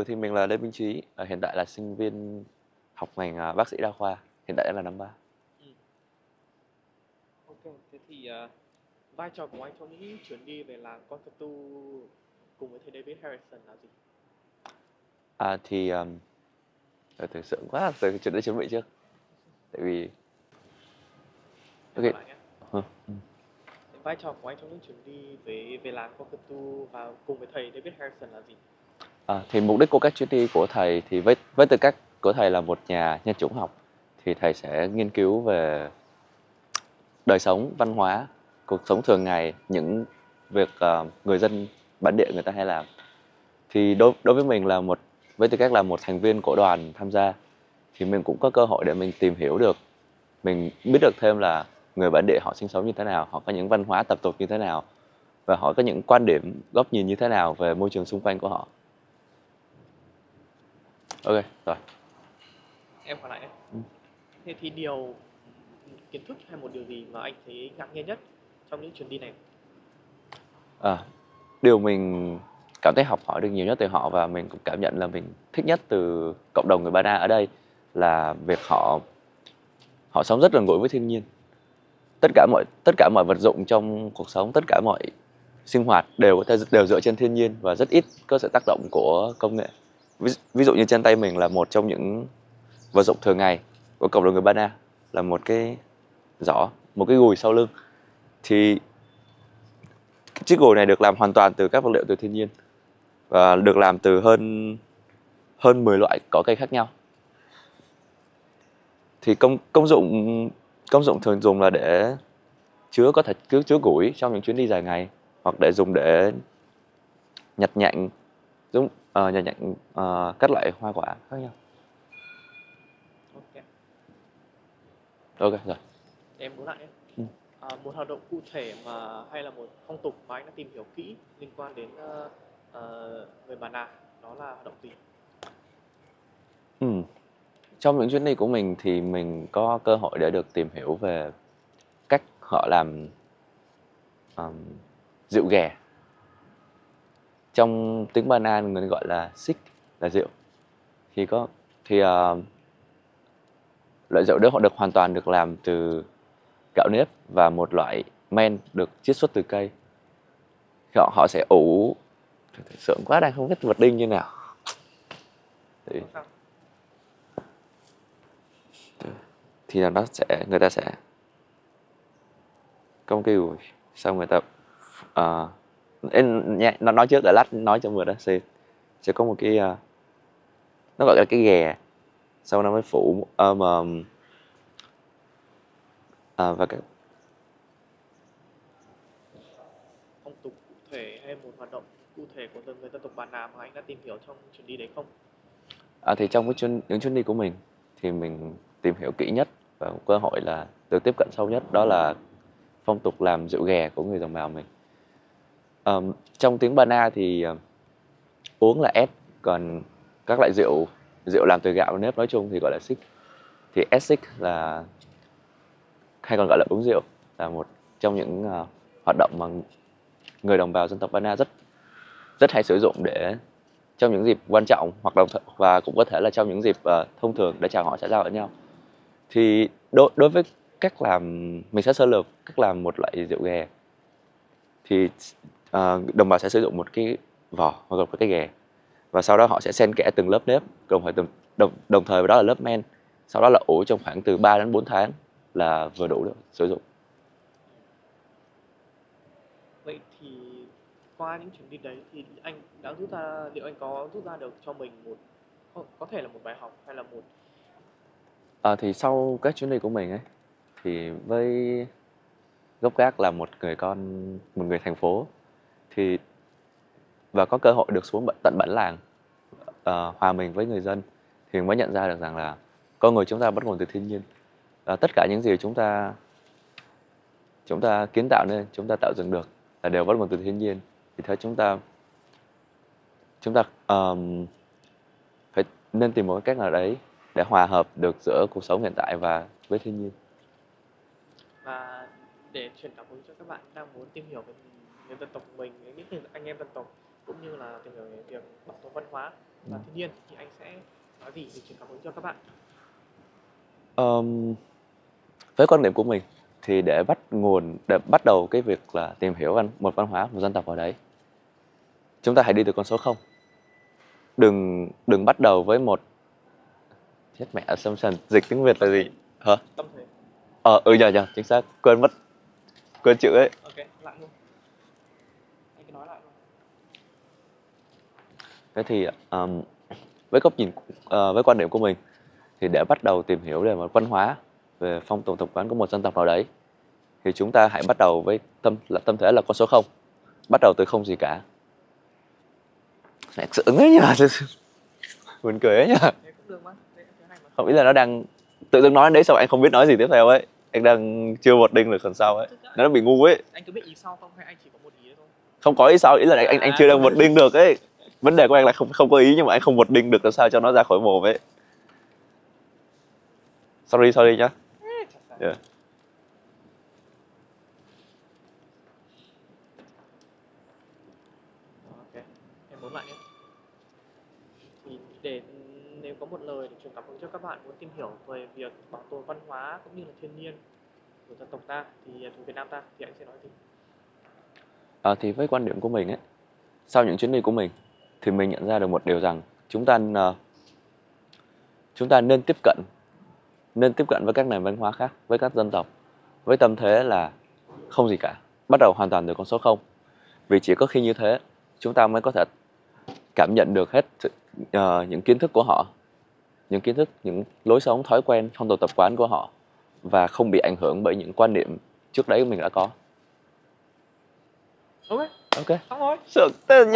Thì mình là Lê Minh Trí, hiện tại là sinh viên học ngành bác sĩ đa khoa, hiện tại đang là năm 3. Ừm, OK. Thế thì, vai trò của anh trong những chuyến đi về làng Concerto cùng với thầy David Harrison là gì? Thì thực sự quá từ chuyện đã chuẩn bị trước, tại vì Em ok. hỏi lại nhé. Hả? Thế vai trò của anh trong những chuyến đi về làng Concerto và cùng với thầy David Harrison là gì? Thì mục đích của các chuyến đi của thầy thì với tư cách của thầy là một nhà nhân chủng học, thì thầy sẽ nghiên cứu về đời sống, văn hóa, cuộc sống thường ngày, những việc người dân bản địa người ta hay làm. Thì đối với mình là với tư cách là một thành viên của đoàn tham gia, thì mình cũng có cơ hội để mình tìm hiểu được, mình biết được thêm là người bản địa họ sinh sống như thế nào, họ có những văn hóa tập tục như thế nào, và họ có những quan điểm, góc nhìn như thế nào về môi trường xung quanh của họ. Ok, rồi. Em hỏi lại nhé. Thế thì kiến thức hay một điều gì mà anh thấy ngạc nhiên nhất trong những chuyến đi này? À, điều mình cảm thấy học hỏi được nhiều nhất từ họ, và mình cũng cảm nhận là mình thích nhất từ cộng đồng người Ba Na ở đây, là việc họ họ sống rất gần gũi với thiên nhiên. Tất cả mọi vật dụng trong cuộc sống, tất cả mọi sinh hoạt đều dựa trên thiên nhiên, và rất ít có sự tác động của công nghệ. Ví dụ như trên tay mình là một trong những vật dụng thường ngày của cộng đồng người Ba Na, là một cái giỏ, một cái gùi sau lưng. Thì chiếc gùi này được làm hoàn toàn từ các vật liệu từ thiên nhiên, và được làm từ hơn hơn 10 loại cỏ cây khác nhau. Thì công dụng thường dùng là để chứa củi trong những chuyến đi dài ngày, hoặc để dùng để nhặt nhạnh, các loại hoa quả khác nhau. OK. Ok rồi. Em đố lại nhé. Ừ. Một hoạt động cụ thể hay là một phong tục mà anh đã tìm hiểu kỹ liên quan đến người Bà Nà, đó là hoạt động gì? Ừ. Trong những chuyến đi của mình thì mình có cơ hội để được tìm hiểu về cách họ làm um, rượu ghè. Trong tiếng Ba Na người gọi là xích, là rượu. Thì loại rượu đó họ hoàn toàn được làm từ gạo nếp và một loại men được chiết xuất từ cây. Họ sẽ ủ, sượng quá đang không biết vật đinh như nào. thì, Không sao. thì là người ta sẽ có một cái gùi, xong người ta nó nói trước, để lát nói cho người đó sẽ có một cái nó gọi là cái ghè, sau nó mới phủ và cái Phong tục cụ thể hay một hoạt động cụ thể của người dân tộc Bà Nà mà anh đã tìm hiểu trong chuyến đi đấy không? thì trong những chuyến đi của mình thì mình tìm hiểu kỹ nhất, và một cơ hội là được tiếp cận sâu nhất, đó là phong tục làm rượu ghè của người đồng bào mình. Trong tiếng Ba Na thì uống là ép, còn các loại rượu rượu làm từ gạo nếp nói chung thì gọi là xích. Thì ép xích là, hay còn gọi là uống rượu, là một trong những hoạt động mà người đồng bào dân tộc Ba Na rất rất hay sử dụng để trong những dịp quan trọng, và cũng có thể là trong những dịp thông thường để chào hỏi xã giao lẫn nhau. Thì đối với cách làm, mình sẽ sơ lược cách làm một loại rượu ghè. Thì đồng bào sẽ sử dụng một cái vỏ hoặc là một cái ghè, và sau đó họ sẽ xen kẽ từng lớp nếp, đồng thời với đó là lớp men. Sau đó là ủ trong khoảng từ 3 đến 4 tháng là vừa đủ để sử dụng. Vậy thì qua những chuyến đi đấy thì liệu anh có rút ra được cho mình có thể là một bài học hay là một Thì sau các chuyến đi của mình ấy, thì với gốc gác là một người thành phố, thì và có cơ hội được xuống tận bản làng, hòa mình với người dân, thì mới nhận ra được rằng là con người chúng ta bắt nguồn từ thiên nhiên. Tất cả những gì chúng ta kiến tạo nên, chúng ta tạo dựng được là đều bắt nguồn từ thiên nhiên. Vì thế chúng ta phải nên tìm một cái cách nào đấy để hòa hợp được giữa cuộc sống hiện tại và với thiên nhiên. để truyền cảm hứng cho các bạn đang muốn tìm hiểu về dân tộc mình, những anh em dân tộc, cũng như là tìm hiểu về việc bảo tồn văn hóa và thiên nhiên, thì anh sẽ nói gì để truyền cảm hứng cho các bạn? Ờm, với quan điểm của mình thì để bắt đầu cái việc là tìm hiểu một văn hóa, một dân tộc ở đấy, chúng ta hãy đi từ con số 0. Đừng đừng bắt đầu với một chết mẹ assumption, dịch tiếng Việt là gì? Hả? Tâm thế. Dạ, chính xác, quên chữ ấy. Ok, lại luôn. Anh cứ nói lại luôn. Thế thì với quan điểm của mình thì để bắt đầu tìm hiểu về một văn hóa, về phong tục tập quán của một dân tộc nào đấy, thì chúng ta hãy bắt đầu với tâm thế là con số 0, bắt đầu từ không gì cả. Mẹ sự ứng ấy nhờ, buồn cười ấy nhờ. Thế cũng được mà, thế hay mà. Không, ý là nó đang tự dưng nói đến đấy xong anh không biết nói gì tiếp theo ấy, anh đang chưa một đinh được phần sau ấy, nó bị ngu ấy. Anh có biết ý sau không hay anh chỉ có một ý thôi? Không có ý sau, ý là anh chưa đang một đinh được ấy. Vấn đề của anh là không có ý, nhưng mà anh không một đinh được làm sao cho nó ra khỏi mồm ấy. Sorry nhá. Yeah. Ok, em muốn lại nhé. Thì nếu có một lời để truyền cảm hứng cho các bạn muốn tìm hiểu về việc bảo tồn văn hóa cũng như là thiên nhiên của dân tộc ta, thì thuộc Việt Nam ta, thì anh sẽ nói gì? Thì với quan điểm của mình ấy, sau những chuyến đi của mình thì mình nhận ra được một điều rằng chúng ta nên tiếp cận với các nền văn hóa khác, với các dân tộc, với tâm thế là không gì cả, bắt đầu hoàn toàn từ con số 0. Vì chỉ có khi như thế chúng ta mới có thể cảm nhận được hết những kiến thức của họ, những lối sống, thói quen, phong tục tập quán của họ, và không bị ảnh hưởng bởi những quan niệm trước đấy mình đã có. Ok, Ok, xong rồi. sượng thế nhỉ.